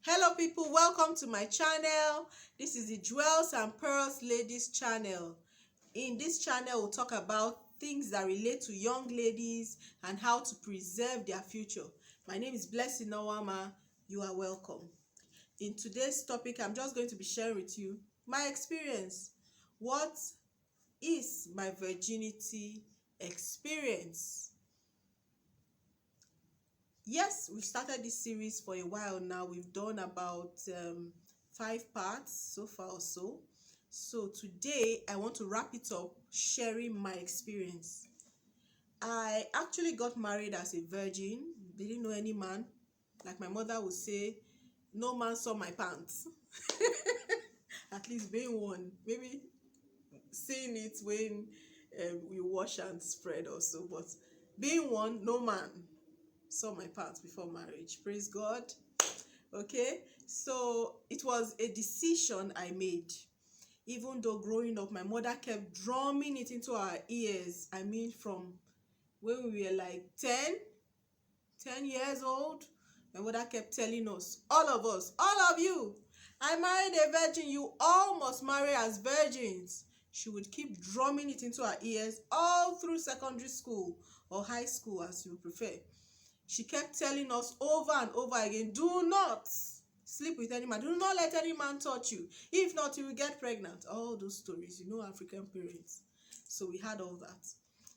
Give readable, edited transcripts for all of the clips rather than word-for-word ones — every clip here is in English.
Hello people, welcome to my channel. This is the Jewels and Pearls Ladies channel. In this channel we'll talk about things that relate to young ladies and how to preserve their future. My name is Blessing Nawama. You are welcome. In today's topic, I'm just going to be sharing with you my experience. What is my virginity experience? Yes, we've started this series for a while now. We've done about 5 parts so far or so. So today I want to wrap it up sharing my experience. I actually got married as a virgin. Didn't know any man. Like my mother would say, no man saw my pants. At least being one. Maybe seeing it when we wash and spread also. But being one, no man saw my pants before marriage. Praise God. Okay, so it was a decision I made. Even though growing up my mother kept drumming it into our ears. I mean, from when we were like 10 years old, my mother kept telling us, all of you, I married a virgin, you all must marry as virgins. She would keep drumming it into our ears all through secondary school or high school, as you prefer. She kept telling us over and over again, do not sleep with any man. Do not let any man touch you. If not, you will get pregnant. All those stories, you know, African parents. So we had all that.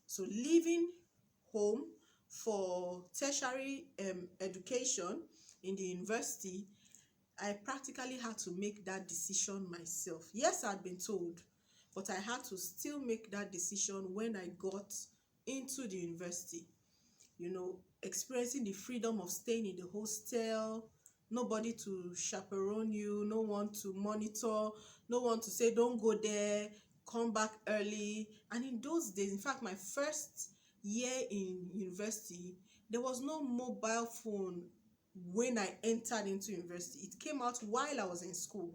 So leaving home for tertiary education in the university, I practically had to make that decision myself. Yes, I'd been told, but I had to still make that decision when I got into the university. You know, experiencing the freedom of staying in the hostel, nobody to chaperone you, no one to monitor, no one to say don't go there, come back early. And in those days, in fact, my first year in university, there was no mobile phone when I entered into university. It came out while I was in school.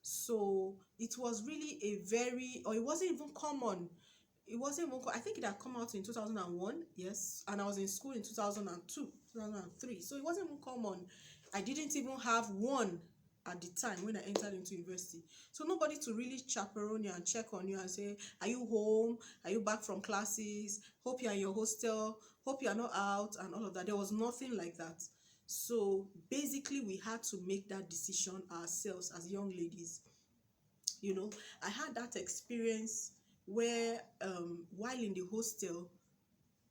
So it was really it wasn't even common. I think it had come out in 2001, yes, and I was in school in 2002, 2003. So it wasn't even common. I didn't even have one at the time when I entered into university. So nobody to really chaperone you and check on you and say, are you home? Are you back from classes? Hope you're in your hostel. Hope you're not out and all of that. There was nothing like that. So basically we had to make that decision ourselves as young ladies. You know, I had that experience where while in the hostel,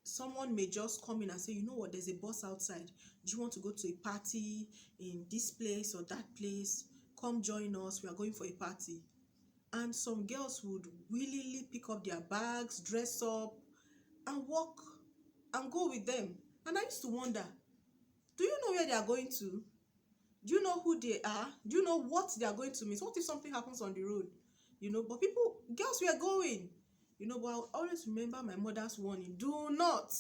someone may just come in and say, you know what, there's a bus outside. Do you want to go to a party in this place or that place? Come join us. We are going for a party. And some girls would willingly pick up their bags, dress up, and walk and go with them. And I used to wonder, do you know where they are going to? Do you know who they are? Do you know what they are going to miss? What if something happens on the road? You know, but girls were going. You know, but I'll always remember my mother's warning. Do not.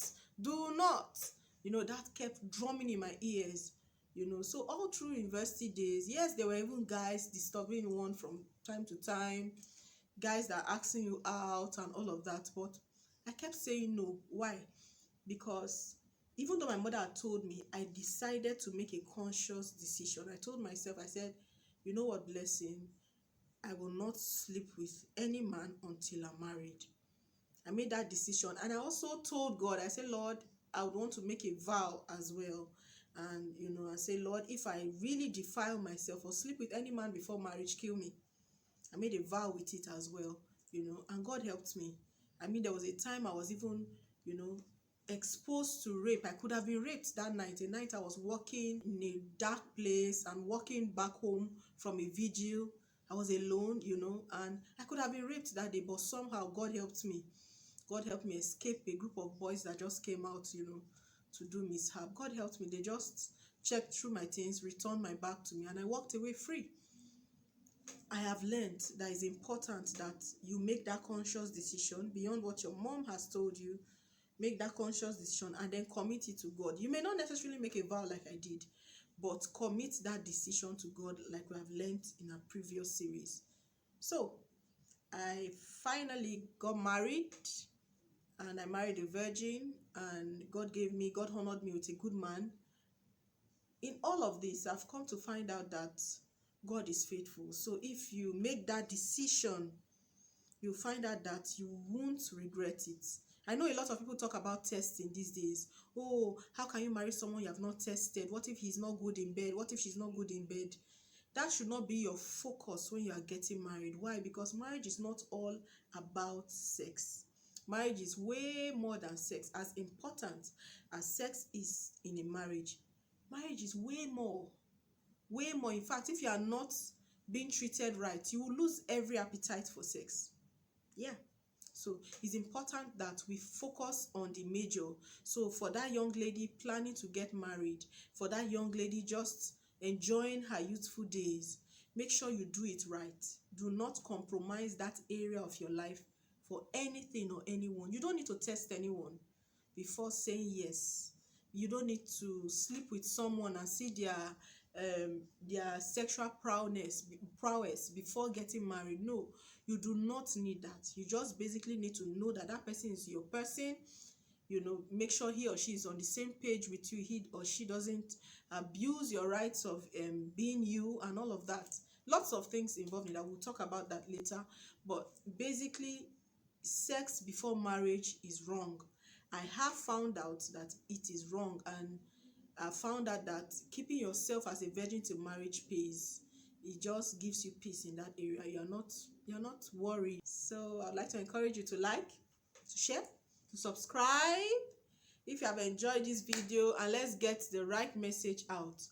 You know, that kept drumming in my ears. You know, so all through university days, yes, there were even guys disturbing one from time to time. Guys that are asking you out and all of that. But I kept saying no. Why? Because even though my mother had told me, I decided to make a conscious decision. I told myself, I said, you know what, Blessing, I will not sleep with any man until I'm married. I made that decision. And I also told God, I said, Lord, I would want to make a vow as well. And, you know, I say, Lord, if I really defile myself or sleep with any man before marriage, kill me. I made a vow with it as well, you know, and God helped me. I mean, there was a time I was even, you know, exposed to rape. I could have been raped that night. A night I was walking in a dark place and walking back home from a vigil. I was alone, you know, and I could have been raped that day, but somehow God helped me. God helped me escape a group of boys that just came out, you know, to do mishap. God helped me. They just checked through my things, returned my bag to me, and I walked away free. I have learned that it's important that you make that conscious decision beyond what your mom has told you. Make that conscious decision and then commit it to God. You may not necessarily make a vow like I did, but commit that decision to God like we have learned in our previous series. So I finally got married, and I married a virgin, and God honored me with a good man. in all of this, I've come to find out that God is faithful. So if you make that decision, you'll find out that you won't regret it. I know a lot of people talk about testing these days. Oh, how can you marry someone you have not tested? What if he's not good in bed? What if she's not good in bed? That should not be your focus when you are getting married. Why? Because marriage is not all about sex. Marriage is way more than sex. As important as sex is in a marriage, marriage is way more. Way more. In fact, if you are not being treated right, you will lose every appetite for sex. Yeah. So it's important that we focus on the major. So for that young lady planning to get married, for that young lady just enjoying her youthful days, make sure you do it right. Do not compromise that area of your life for anything or anyone. You don't need to test anyone before saying yes. You don't need to sleep with someone and see their sexual prowess before getting married. No, you do not need that. You just basically need to know that that person is your person. You know, make sure he or she is on the same page with you. He or she doesn't abuse your rights of being you and all of that. Lots of things involved in that. We'll talk about that later. But basically, sex before marriage is wrong. I have found out that it is wrong, and I found out that keeping yourself as a virgin to marriage pays. It just gives you peace in that area. You're not worried. So I'd like to encourage you to like, to share, to subscribe if you have enjoyed this video, and let's get the right message out.